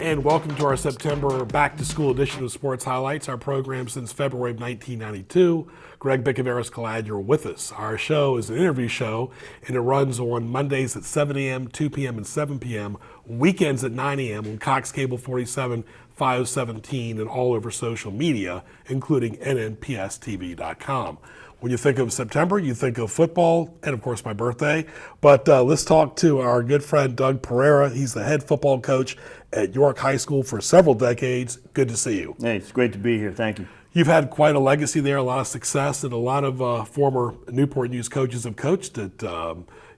And welcome to our September back-to-school edition of Sports Highlights, our program since February of 1992. Greg Bickaveras, glad you're with us. Our show is an interview show, and it runs on Mondays at 7 a.m., 2 p.m., and 7 p.m., weekends at 9 a.m. on Cox Cable 47, 517, and all over social media, including nnpstv.com. When you think of September, you think of football and, of course, my birthday. But let's talk to our good friend Doug Pereira. He's the head football coach at York High School for several decades. Good to see you. Hey, it's great to be here. Thank you. You've had quite a legacy there, a lot of success, and a lot of former Newport News coaches have coached at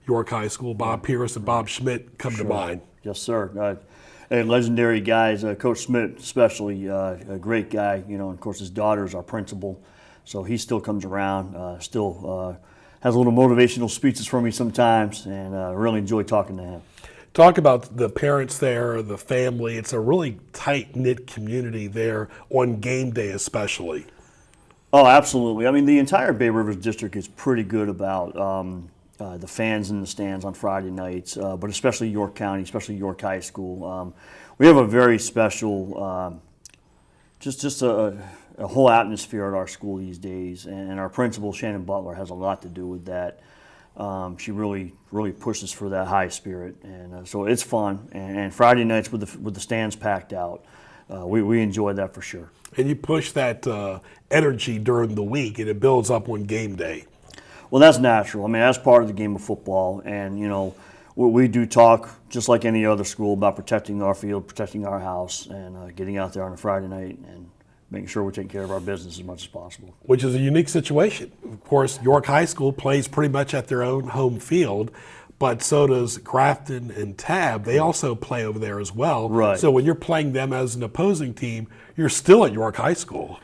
York High School. Bob Pierce and Bob Schmidt come to mind. Yes, sir. Legendary guys. Coach Schmidt especially, a great guy. You know, and of course, his daughter is our principal. So he still comes around, still has a little motivational speeches for me sometimes, and I really enjoy talking to him. Talk about the parents there, the family. It's a really tight-knit community there on game day especially. Oh, absolutely. I mean, the entire Bay Rivers District is pretty good about the fans in the stands on Friday nights, but especially York County, especially York High School. We have a very special, just a whole atmosphere at our school these days, and our principal, Shannon Butler, has a lot to do with that. She really pushes for that high spirit, and so it's fun. And Friday nights with the stands packed out, we enjoy that for sure. And you push that energy during the week, and it builds up on game day. Well, that's natural. I mean, that's part of the game of football, and you know, we do talk just like any other school about protecting our field, protecting our house, and getting out there on a Friday night and making sure we're taking care of our business as much as possible. Which is a unique situation. Of course, York High School plays pretty much at their own home field, but so does Grafton and Tab. They also play over there as well. Right. So when you're playing them as an opposing team, you're still at York High School.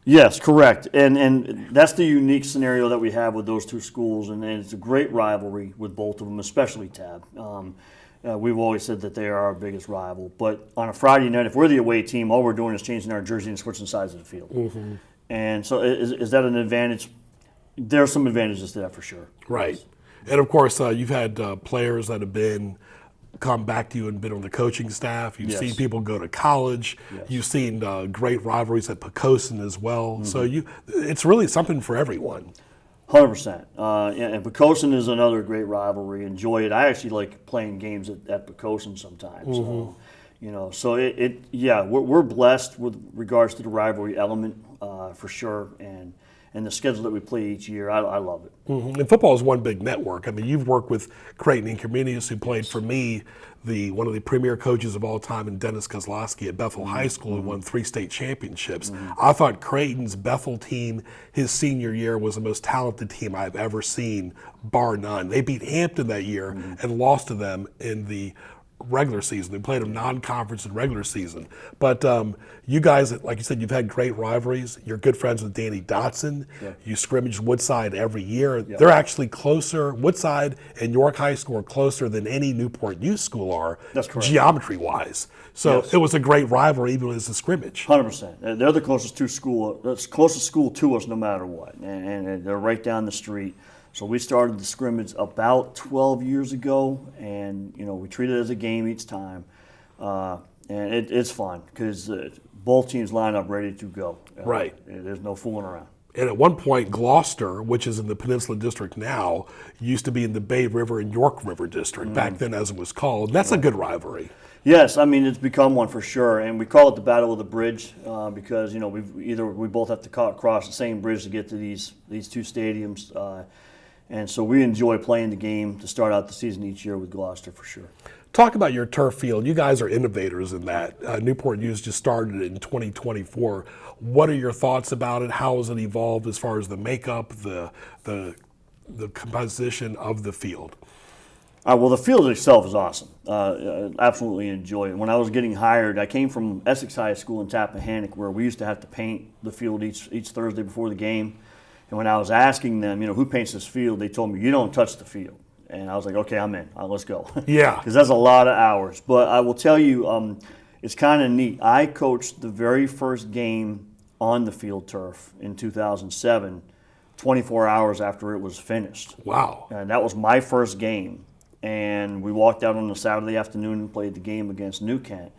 Yes, correct. And that's the unique scenario that we have with those two schools, and it's a great rivalry with both of them, especially Tab. We've always said that they are our biggest rival. But on a Friday night, if we're the away team, all we're doing is changing our jersey and switching sides of the field. Mm-hmm. And so is that an advantage? There are some advantages to that for sure. Right. And, of course, you've had players that have come back to you and been on the coaching staff. You've seen people go to college. Yes. You've seen great rivalries at Poquoson as well. Mm-hmm. So it's really something for everyone. 100%. And Poquoson is another great rivalry. Enjoy it. I actually like playing games at Poquoson sometimes. Mm-hmm. You know, so we're blessed with regards to the rivalry element for sure, and the schedule that we play each year. I love it. Mm-hmm. And football is one big network. I mean, you've worked with Creighton Incomenius, who played for me, one of the premier coaches of all time, and Dennis Kozlowski at Bethel High School, who won 3 state championships. Mm-hmm. I thought Creighton's Bethel team his senior year was the most talented team I've ever seen, bar none. They beat Hampton that year and lost to them in the regular season. They played them non-conference in regular season. But you guys, like you said, you've had great rivalries. You're good friends with Danny Dotson. Yeah. You scrimmage Woodside every year. Yeah. They're actually closer. Woodside and York High School are closer than any Newport News school are, geometry-wise. So It was a great rivalry even as a scrimmage. 100%. They're the closest school to us no matter what. And they're right down the street. So we started the scrimmage about 12 years ago, and you know we treat it as a game each time, and it's fun because both teams line up ready to go. Right. There's no fooling around. And at one point, Gloucester, which is in the Peninsula District now, used to be in the Bay River and York River District back then, as it was called. That's a good rivalry. Yes, I mean it's become one for sure, and we call it the Battle of the Bridge because you know we both have to cross the same bridge to get to these two stadiums. And so we enjoy playing the game to start out the season each year with Gloucester for sure. Talk about your turf field. You guys are innovators in that. Newport News just started it in 2024. What are your thoughts about it? How has it evolved as far as the makeup, the composition of the field? Well, the field itself is awesome. I absolutely enjoy it. When I was getting hired, I came from Essex High School in Tappahannock, where we used to have to paint the field each Thursday before the game. And when I was asking them, you know, who paints this field, they told me, you don't touch the field. And I was like, okay, I'm in. Let's go. Yeah. Because that's a lot of hours. But I will tell you, it's kind of neat. I coached the very first game on the field turf in 2007, 24 hours after it was finished. Wow. And that was my first game. And we walked out on a Saturday afternoon and played the game against New Kent.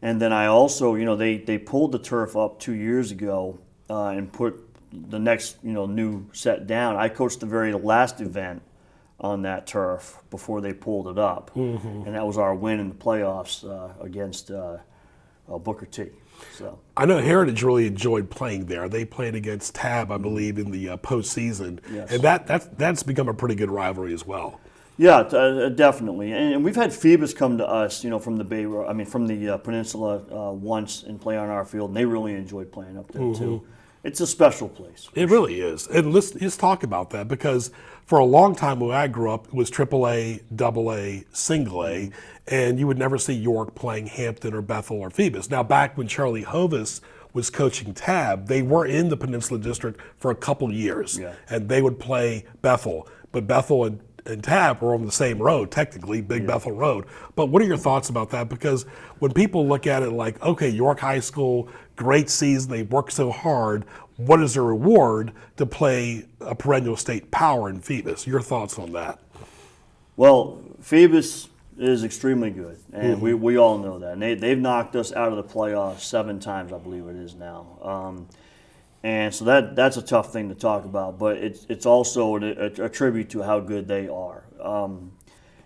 And then I also, they pulled the turf up 2 years ago and put the next, new set down. I coached the very last event on that turf before they pulled it up, and that was our win in the playoffs against Booker T. So I know Heritage really enjoyed playing there. They played against Tab, I believe, in the postseason, Yes. and that's become a pretty good rivalry as well. yeah, definitely. And we've had Phoebus come to us, from the from the peninsula once and play on our field, and they really enjoyed playing up there too. It's a special place. It really is. And let's talk about that, because for a long time when I grew up, it was AAA, AA, single A, and you would never see York playing Hampton or Bethel or Phoebus. Now, back when Charlie Hovis was coaching Tab, they were in the Peninsula District for a couple years, Yeah. and they would play Bethel. But Bethel and Tab were on the same road, technically, Big Bethel Road. But what are your thoughts about that? Because when people look at it like, okay, York High School, great season, they worked so hard, what is the reward to play a perennial state power in Phoebus? Your thoughts on that? Well, Phoebus is extremely good, and we all know that. And they've knocked us out of the playoffs 7 times, I believe it is now. And so that's a tough thing to talk about, but it's also a tribute to how good they are.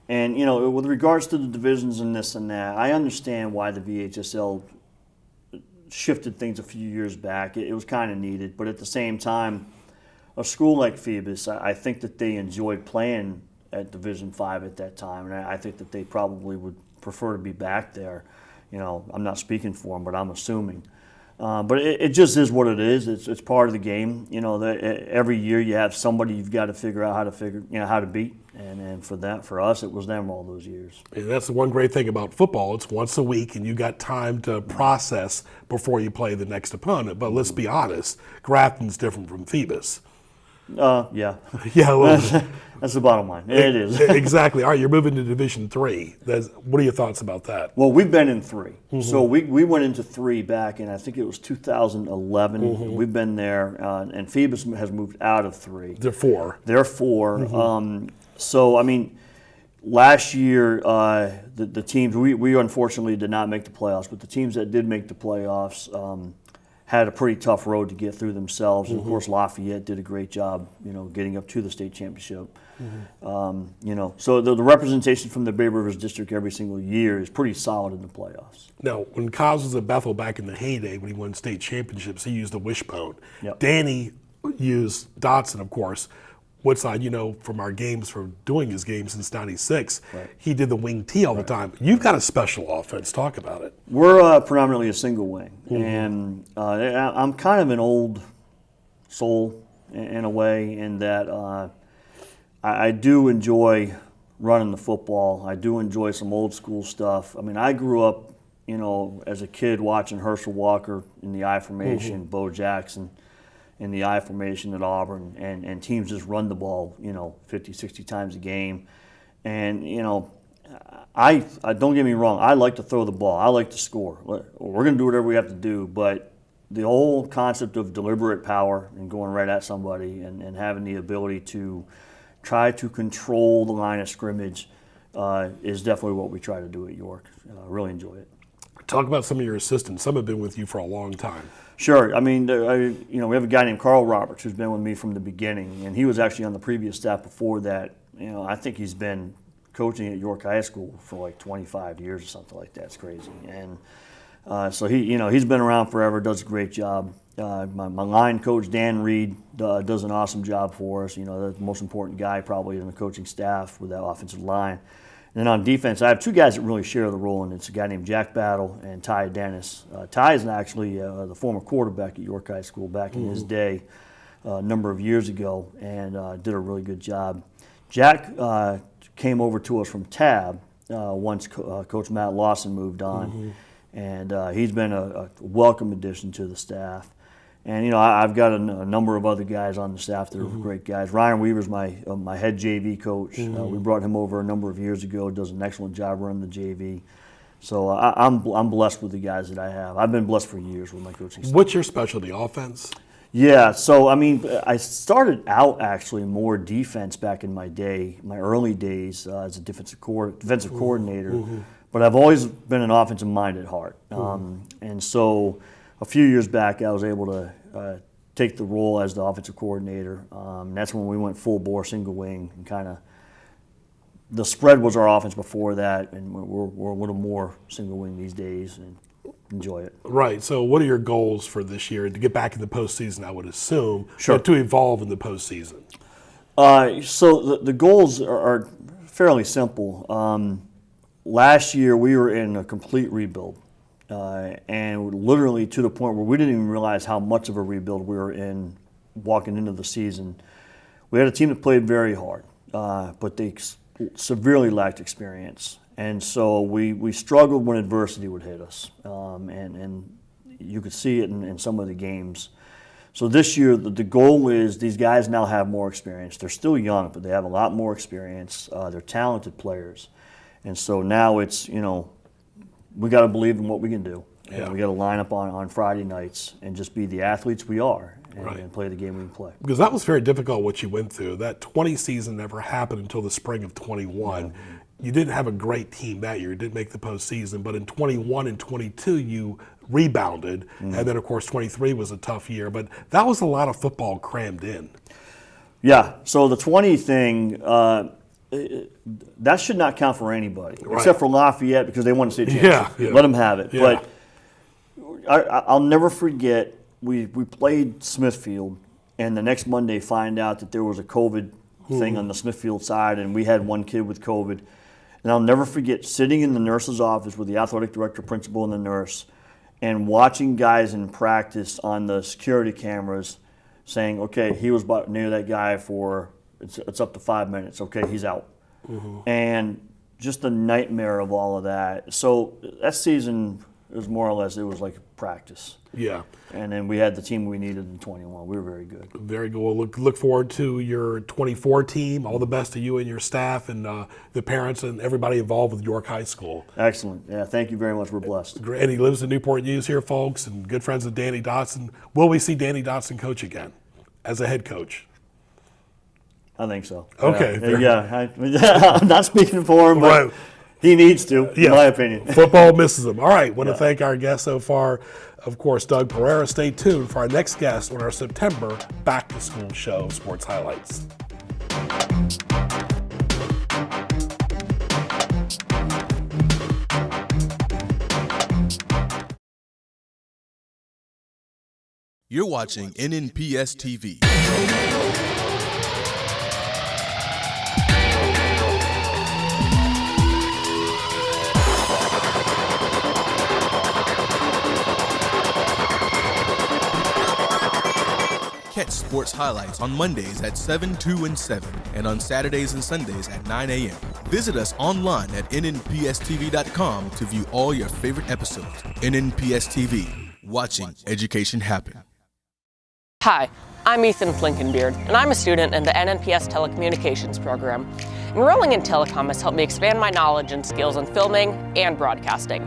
And with regards to the divisions and this and that, I understand why the VHSL shifted things a few years back. It was kind of needed, but at the same time, a school like Phoebus, I think that they enjoyed playing at Division 5 at that time, and I think that they probably would prefer to be back there. I'm not speaking for them, but I'm assuming. But it just is what it is. It's part of the game. Every year you have somebody you've got to figure out how to beat, and for us, it was them all those years. And that's the one great thing about football. It's once a week, and you got time to process before you play the next opponent. But let's be honest, Grafton's different from Phoebus. Yeah. Yeah, well, That's the bottom line. It is. exactly. All right, you're moving to Division 3. What are your thoughts about that? Well, we've been in 3. So we went into 3 back in, I think it was 2011. We've been there, and Phoebus has moved out of 3. They're 4. They're 4. So, last year, the teams, we unfortunately did not make the playoffs, but the teams that did make the playoffs had a pretty tough road to get through themselves. And of course, Lafayette did a great job, getting up to the state championship. So the representation from the Bay Rivers District every single year is pretty solid in the playoffs. Now, when Kaz was at Bethel back in the heyday, when he won state championships, he used a wishbone. Yep. Danny used Dotson, of course. Woodside, from our games, from doing his games since '96, Right. he did the wing T all the time. You've got a special offense. Talk about it. We're predominantly a single wing, and I'm kind of an old soul in a way, in that I do enjoy running the football. I do enjoy some old school stuff. I grew up, as a kid watching Herschel Walker in the I formation, Bo Jackson in the I formation at Auburn, and teams just run the ball, 50, 60 times a game. And, I don't get me wrong, I like to throw the ball. I like to score. We're going to do whatever we have to do, but the whole concept of deliberate power and going right at somebody and having the ability to try to control the line of scrimmage is definitely what we try to do at York. Really enjoy it. Talk about some of your assistants. Some have been with you for a long time. Sure. We have a guy named Carl Roberts who's been with me from the beginning, and he was actually on the previous staff before that. I think he's been coaching at York High School for like 25 years or something like that. It's crazy. And so he's been around forever, does a great job. My line coach, Dan Reed, does an awesome job for us. The most important guy probably in the coaching staff with that offensive line. And then on defense, I have 2 guys that really share the role, and it's a guy named Jack Battle and Ty Dennis. Ty is actually the former quarterback at York High School back in his day, a number of years ago, and did a really good job. Jack came over to us from Tab once Coach Matt Lawson moved on, and he's been a welcome addition to the staff. And I've got a number of other guys on the staff that are great guys. Ryan Weaver's my head JV coach. We brought him over a number of years ago. Does an excellent job running the JV. So I'm blessed with the guys that I have. I've been blessed for years with my coaching staff. What's your specialty? Offense? Yeah. So I started out actually more defense back in my early days as a defensive coordinator. but I've always been an offensive mind at heart. And so a few years back, I was able to take the role as the offensive coordinator. That's when we went full bore, single wing, and kind of the spread was our offense before that, and we're a little more single wing these days, and enjoy it. Right. So, what are your goals for this year to get back in the postseason? I would assume, Sure. but to evolve in the postseason. So the goals are fairly simple. Last year we were in a complete rebuild, and literally to the point where we didn't even realize how much of a rebuild we were in walking into the season. We had a team that played very hard, but they severely lacked experience. And so we struggled when adversity would hit us, and you could see it in some of the games. So this year, the goal is these guys now have more experience. They're still young, but they have a lot more experience. They're talented players. And so now it's, we got to believe in what we can do. Yeah. And we got to line up on Friday nights and just be the athletes we are and play the game we can play. Because that was very difficult what you went through. That 20 season never happened until the spring of 21. Yeah. You didn't have a great team that year. You didn't make the postseason. But in 21 and 22, you rebounded. And then, of course, 23 was a tough year. But that was a lot of football crammed in. Yeah. So the 20 thing, that should not count for anybody, except for Lafayette because they won the state championship. Yeah. Let them have it. Yeah. But I'll never forget, we played Smithfield, and the next Monday find out that there was a COVID thing on the Smithfield side, and we had one kid with COVID. And I'll never forget sitting in the nurse's office with the athletic director, principal, and the nurse, and watching guys in practice on the security cameras saying, okay, he was near that guy for, it's up to 5 minutes. Okay, he's out. And just the nightmare of all of that. So that season, it was more or less, it was like practice. Yeah. And then we had the team we needed in 21. We were very good. Very good. Well, look forward to your 24 team. All the best to you and your staff and the parents and everybody involved with York High School. Excellent. Yeah, thank you very much. We're blessed. And he lives in Newport News here, folks, and good friends with Danny Dotson. Will we see Danny Dotson coach again as a head coach? I think so. Okay. I'm not speaking for him, but Right. He needs to, in my opinion. Football misses him. All right. Want to thank our guests so far. Of course, Doug Pereira. Stay tuned for our next guest on our September Back to School show, Sports Highlights. You're watching NNPS TV. Catch sports highlights on Mondays at 7, 2, and 7, and on Saturdays and Sundays at 9 a.m. Visit us online at nnpstv.com to view all your favorite episodes. NNPS TV, watching education happen. Hi, I'm Ethan Flinkenbeard, and I'm a student in the NNPS Telecommunications program. Enrolling in telecom has helped me expand my knowledge and skills in filming and broadcasting.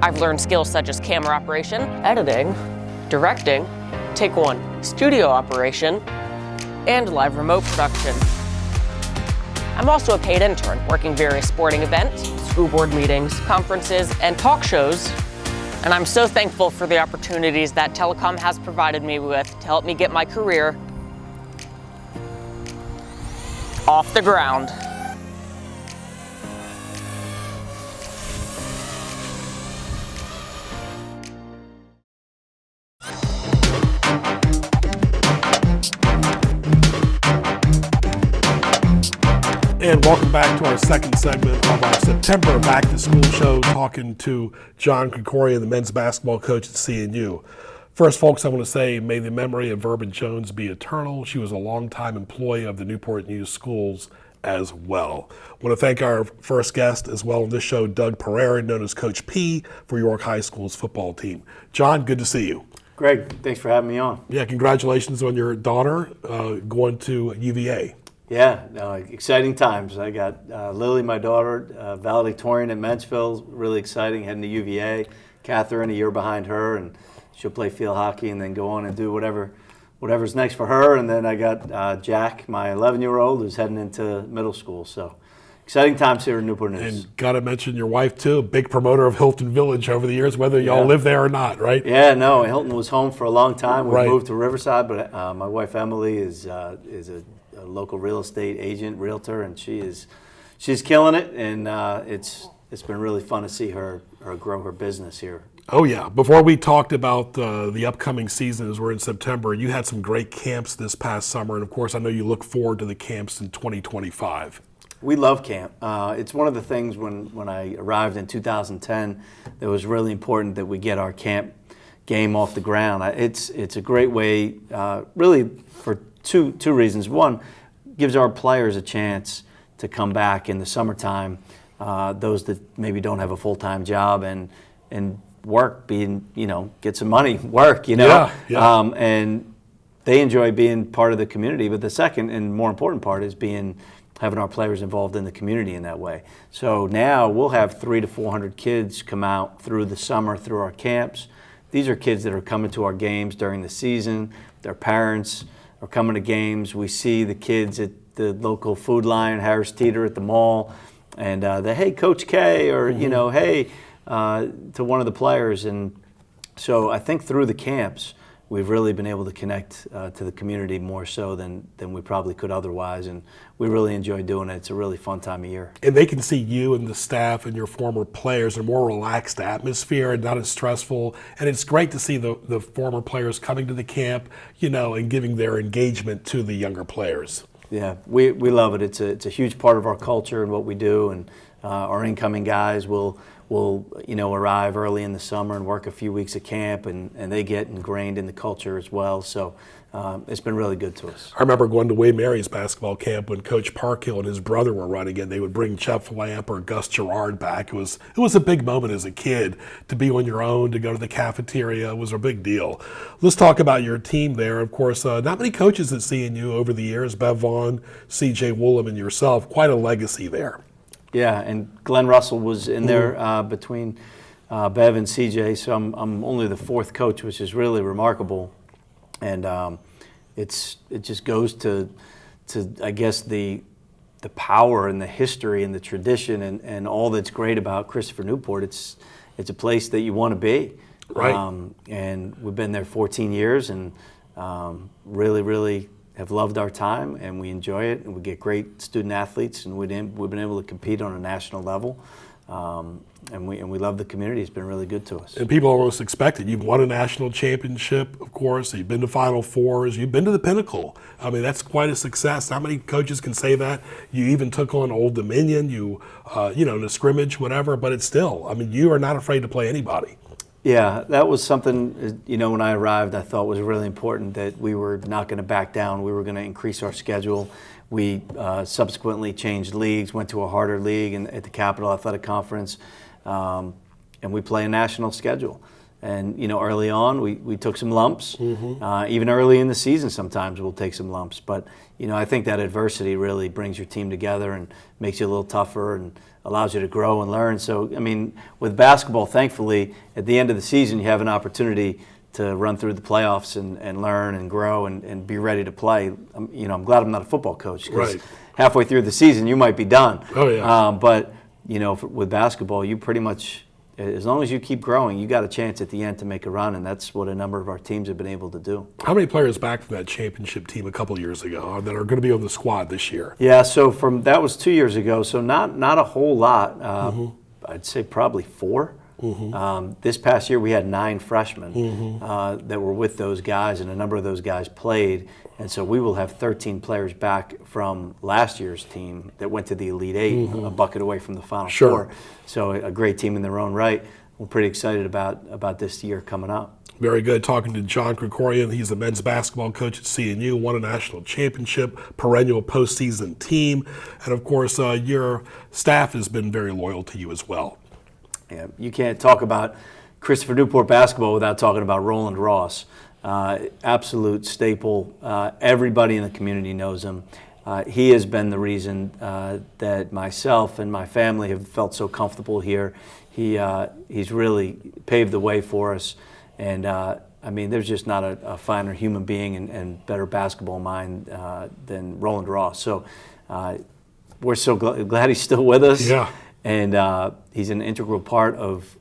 I've learned skills such as camera operation, editing, directing, Take One, studio operation, and live remote production. I'm also a paid intern, working various sporting events, school board meetings, conferences, and talk shows. And I'm so thankful for the opportunities that telecom has provided me with to help me get my career off the ground. And welcome back to our second segment of our September Back to School show, talking to John Krikorian, the men's basketball coach at CNU. First, folks, I want to say, may the memory of Verba Jones be eternal. She was a longtime employee of the Newport News schools as well. I want to thank our first guest as well on this show, Doug Pereira, known as Coach P for York High School's football team. John, good to see you. Greg, thanks for having me on. Yeah, congratulations on your daughter going to UVA. Yeah, exciting times. I got Lily, my daughter, valedictorian at Menchville, really exciting, heading to UVA. Catherine, a year behind her, and she'll play field hockey and then go on and do whatever's next for her. And then I got Jack, my 11-year-old, who's heading into middle school. So exciting times here in Newport News. And got to mention your wife too, a big promoter of Hilton Village over the years, whether y'all live there or not, right? Yeah, no, Hilton was home for a long time. We Right. moved to Riverside, but my wife Emily is a local real estate agent, realtor, and she's killing it. And it's been really fun to see her grow her business here. Oh yeah. Before we talked about the upcoming season, as we're in September, you had some great camps this past summer, and of course, I know you look forward to the camps in 2025. We love camp. It's one of the things when I arrived in 2010 that was really important that we get our camp game off the ground. It's a great way, really, for two reasons. One, gives our players a chance to come back in the summertime, those that maybe don't have a full-time job and work, get some money, work, Yeah. and they enjoy being part of the community. But the second and more important part is having our players involved in the community in that way. So now we'll have 300 to 400 kids come out through the summer through our camps. These are kids that are coming to our games during the season. Their parents are coming to games. We see the kids at the local Food Lion, Harris Teeter at the mall, and hey, Coach K, or hey, to one of the players. And so I think through the camps, we've really been able to connect to the community more so than we probably could otherwise, and we really enjoy doing it. It's a really fun time of year. And they can see you and the staff and your former players in a more relaxed atmosphere and not as stressful. And it's great to see the former players coming to the camp, and giving their engagement to the younger players. Yeah, we love it. It's a huge part of our culture and what we do, and our incoming guys will arrive early in the summer and work a few weeks at camp, and they get ingrained in the culture as well. So it's been really good to us. I remember going to Wade Mary's basketball camp when Coach Parkhill and his brother were running it. They would bring Jeff Lamp or Gus Gerard back. It was a big moment as a kid to be on your own, to go to the cafeteria. It was a big deal. Let's talk about your team there. Of course, not many coaches that seeing you over the years. Bev Vaughn, C.J. Woolham, and yourself. Quite a legacy there. Yeah, and Glenn Russell was in there between Bev and CJ, so I'm only the fourth coach, which is really remarkable. And it just goes to I guess the power and the history and the tradition and all that's great about Christopher Newport. It's a place that you want to be. Right. And we've been there 14 years and really, really have loved our time, and we enjoy it, and we get great student athletes, and we've been able to compete on a national level, and we love the community. It's been really good to us. And people almost expect it. You've won a national championship, of course. You've been to Final Fours. You've been to the pinnacle. I mean, that's quite a success. Not many coaches can say that. You even took on Old Dominion. In a scrimmage, whatever. But it's still. I mean, you are not afraid to play anybody. Yeah, that was something, when I arrived, I thought was really important, that we were not going to back down. We were going to increase our schedule. We subsequently changed leagues, went to a harder league at the Capital Athletic Conference, and we play a national schedule. And, early on, we took some lumps. Even early in the season, sometimes we'll take some lumps. But, I think that adversity really brings your team together and makes you a little tougher and allows you to grow and learn. So, with basketball, thankfully, at the end of the season, you have an opportunity to run through the playoffs and learn and grow and be ready to play. I'm glad I'm not a football coach, because halfway through the season, you might be done. Oh, yeah. But, with basketball, you pretty much, as long as you keep growing, you got a chance at the end to make a run, and that's what a number of our teams have been able to do. How many players back from that championship team a couple years ago that are going to be on the squad this year? Yeah, so that was 2 years ago, so not a whole lot. I'd say probably 4. This past year we had 9 freshmen that were with those guys, and a number of those guys played. And so we will have 13 players back from last year's team that went to the Elite Eight, a bucket away from the Final Four. So a great team in their own right. We're pretty excited about this year coming up. Very good. Talking to John Krikorian. He's a men's basketball coach at CNU, won a national championship, perennial postseason team. And of course, your staff has been very loyal to you as well. Yeah, you can't talk about Christopher Newport basketball without talking about Roland Ross. Absolute staple. Everybody in the community knows him. He has been the reason that myself and my family have felt so comfortable here. He's really paved the way for us. And there's just not a finer human being and better basketball mind than Roland Ross. So we're so glad he's still with us. Yeah. And he's an integral part of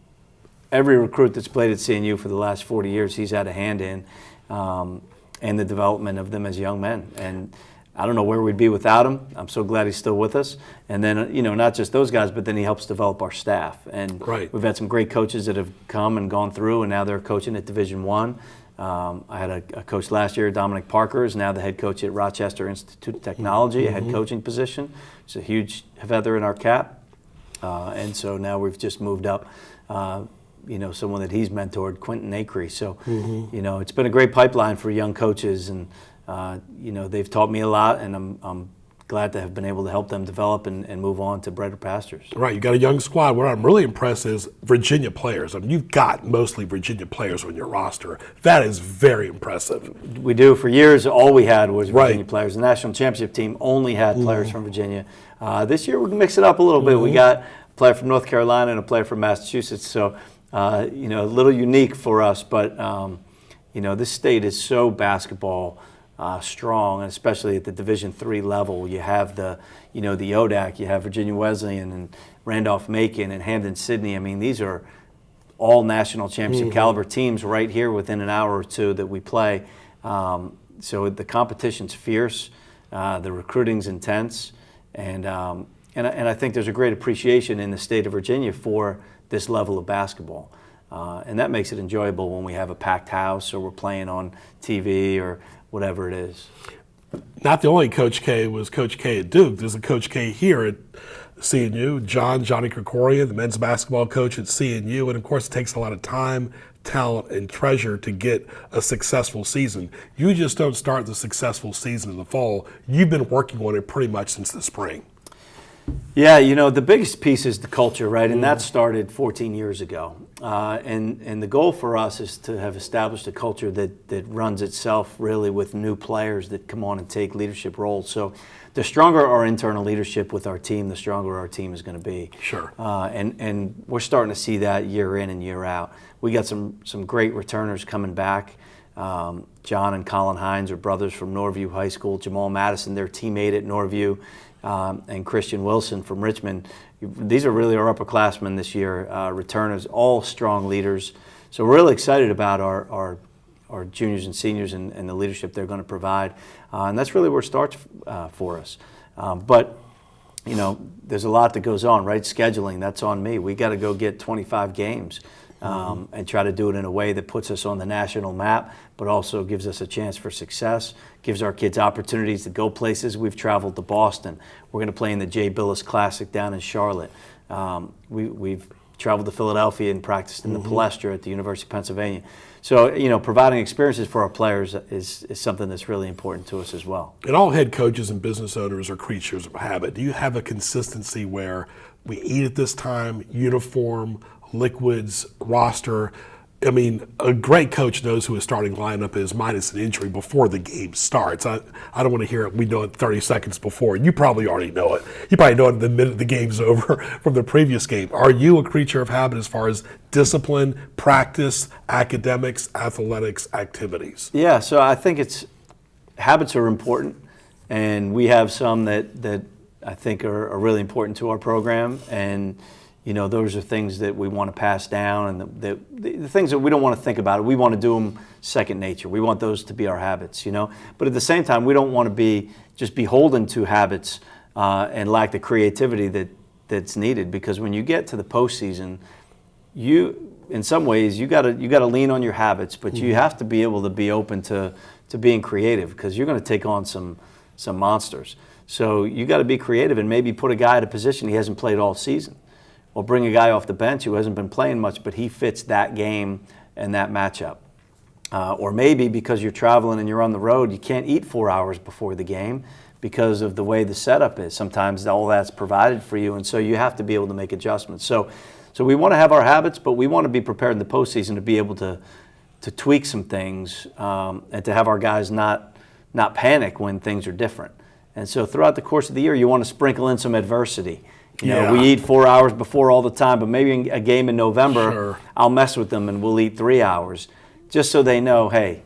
every recruit that's played at CNU for the last 40 years. He's had a hand in the development of them as young men. And I don't know where we'd be without him. I'm so glad he's still with us. And then, not just those guys, but then he helps develop our staff. And Right. we've had some great coaches that have come and gone through, and now they're coaching at Division I. I had a coach last year, Dominic Parker, is now the head coach at Rochester Institute of Technology, a head coaching position. It's a huge feather in our cap. And so now we've just moved up, someone that he's mentored, Quentin Acree. So, it's been a great pipeline for young coaches, and they've taught me a lot, and I'm glad to have been able to help them develop and move on to brighter pastures. Right, you got a young squad. What I'm really impressed is Virginia players. I mean, you've got mostly Virginia players on your roster. That is very impressive. We do. For years, all we had was Virginia Right. players. The national championship team only had players from Virginia. This year, we can mix it up a little bit. We got a player from North Carolina and a player from Massachusetts. So, a little unique for us. But, this state is so basketball strong, and especially at the Division III level. You have the ODAC, you have Virginia Wesleyan and Randolph-Macon and Hampden-Sydney. I mean, these are all national championship caliber teams right here within an hour or two that we play. So the competition's fierce, the recruiting's intense, and I think there's a great appreciation in the state of Virginia for this level of basketball. And that makes it enjoyable when we have a packed house or we're playing on TV or whatever it is. Not the only Coach K was Coach K at Duke. There's a Coach K here at CNU, Johnny Krikorian, the men's basketball coach at CNU. And of course, it takes a lot of time, talent, and treasure to get a successful season. You just don't start the successful season in the fall. You've been working on it pretty much since the spring. Yeah, the biggest piece is the culture, right? And that started 14 years ago. And the goal for us is to have established a culture that runs itself really with new players that come on and take leadership roles. So the stronger our internal leadership with our team, the stronger our team is going to be. Sure. And we're starting to see that year in and year out. We got some great returners coming back. John and Colin Hines are brothers from Norview High School. Jamal Madison, their teammate at Norview. And Christian Wilson from Richmond. These are really our upperclassmen this year, returners, all strong leaders. So we're really excited about our juniors and seniors and the leadership they're going to provide. And that's really where it starts for us. But there's a lot that goes on, right? Scheduling, that's on me. We got to go get 25 games. And try to do it in a way that puts us on the national map, but also gives us a chance for success, gives our kids opportunities to go places. We've traveled to Boston. We're going to play in the Jay Billis Classic down in Charlotte. We've traveled to Philadelphia and practiced in the Palestra at the University of Pennsylvania. So, providing experiences for our players is something that's really important to us as well. And all head coaches and business owners are creatures of habit. Do you have a consistency where we eat at this time, uniform, liquids, roster? I mean, a great coach knows who his starting lineup is minus an injury before the game starts. I don't want to hear it. We know it 30 seconds before. You probably already know it. You probably know it the minute the game's over from the previous game. Are you a creature of habit as far as discipline, practice, academics, athletics, activities? Yeah, so I think habits are important, and we have some that I think are really important to our program, and those are things that we want to pass down, and the things that we don't want to think about. We want to do them second nature. We want those to be our habits, But at the same time, we don't want to be just beholden to habits and lack the creativity that's needed. Because when you get to the postseason, in some ways, you got to lean on your habits, but you have to be able to be open to being creative, because you're going to take on some monsters. So you got to be creative and maybe put a guy at a position he hasn't played all season. Or bring a guy off the bench who hasn't been playing much, but he fits that game and that matchup. Or maybe because you're traveling and you're on the road, you can't eat 4 hours before the game because of the way the setup is. Sometimes all that's provided for you, and so you have to be able to make adjustments. So we want to have our habits, but we want to be prepared in the postseason to be able to tweak some things and to have our guys not panic when things are different. And so throughout the course of the year, you want to sprinkle in some adversity. We eat 4 hours before all the time, but maybe in a game in November, Sure. I'll mess with them and we'll eat 3 hours, just so they know, hey,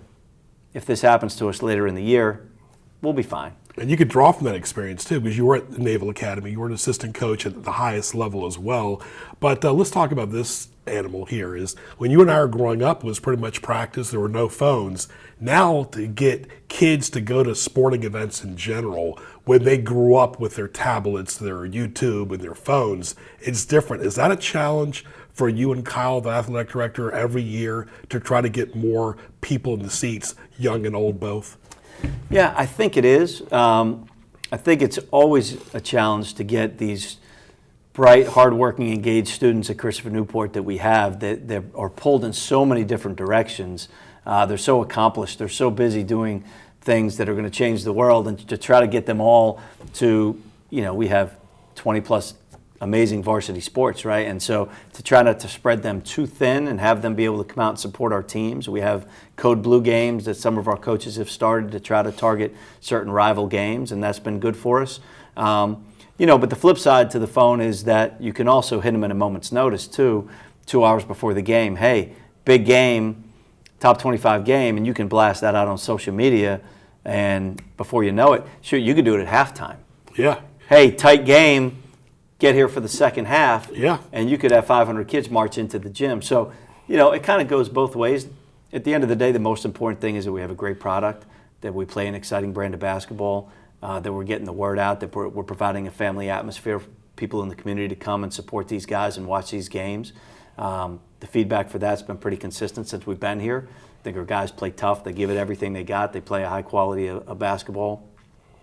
if this happens to us later in the year, we'll be fine. And you could draw from that experience too, because you were at the Naval Academy, you were an assistant coach at the highest level as well. But let's talk about this animal here. Is when you and I were growing up, it was pretty much practice. There were no phones. Now to get kids to go to sporting events in general, when they grew up with their tablets, their YouTube, and their phones, it's different. Is that a challenge for you and Kyle, the athletic director, every year to try to get more people in the seats, young and old both? Yeah, I think it is. I think it's always a challenge to get these bright, hardworking, engaged students at Christopher Newport that we have that are pulled in so many different directions. They're so accomplished. They're so busy doing things that are going to change the world, and to try to get them all to, we have 20 plus amazing varsity sports, right? And so to try not to spread them too thin and have them be able to come out and support our teams. We have Code Blue games that some of our coaches have started to try to target certain rival games, and that's been good for us. But the flip side to the phone is that you can also hit them at a moment's notice too, 2 hours before the game. Hey, big game, top 25 game, and you can blast that out on social media, and before you know it, shoot, you could do it at halftime. Yeah. Hey, tight game, get here for the second half, Yeah. and you could have 500 kids march into the gym. So, it kind of goes both ways. At the end of the day, the most important thing is that we have a great product, that we play an exciting brand of basketball, that we're getting the word out, that we're providing a family atmosphere for people in the community to come and support these guys and watch these games. The feedback for that's been pretty consistent since we've been here. I think our guys play tough. They give it everything they got. They play a high quality of basketball.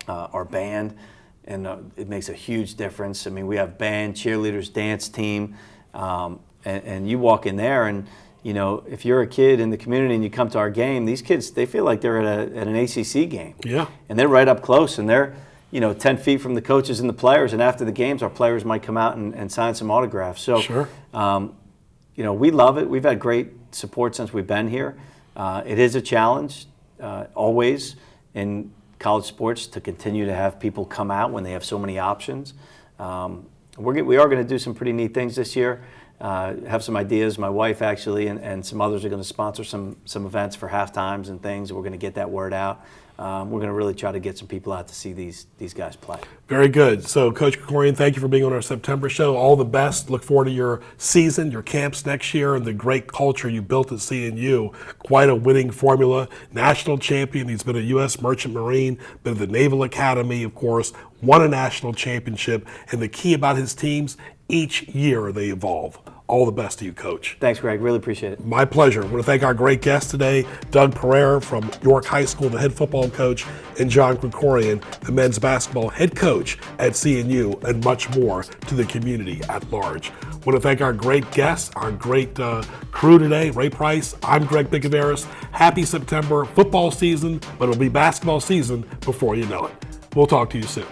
Our band, and it makes a huge difference. I mean, we have band, cheerleaders, dance team, and you walk in there and, if you're a kid in the community and you come to our game, these kids, they feel like they're at an ACC game. Yeah. And they're right up close, and they're, 10 feet from the coaches and the players, and after the games, our players might come out and sign some autographs. So, Sure. we love it. We've had great support since we've been here. It is a challenge, always, in college sports to continue to have people come out when they have so many options. We are going to do some pretty neat things this year. Have some ideas. My wife actually and some others are going to sponsor some events for halftimes and things. We're going to get that word out. We're going to really try to get some people out to see these guys play. Very good. So, Coach Krikorian, thank you for being on our September show. All the best. Look forward to your season, your camps next year, and the great culture you built at CNU. Quite a winning formula. National champion. He's been a U.S. Merchant Marine, been at the Naval Academy, of course, won a national championship. And the key about his teams, each year they evolve. All the best to you, Coach. Thanks, Greg. Really appreciate it. My pleasure. I want to thank our great guest today, Doug Pereira from York High School, the head football coach, and John Krikorian, the men's basketball head coach at CNU, and much more to the community at large. I want to thank our great guests, our great crew today, Ray Price. I'm Greg Picaveras. Happy September football season, but it'll be basketball season before you know it. We'll talk to you soon.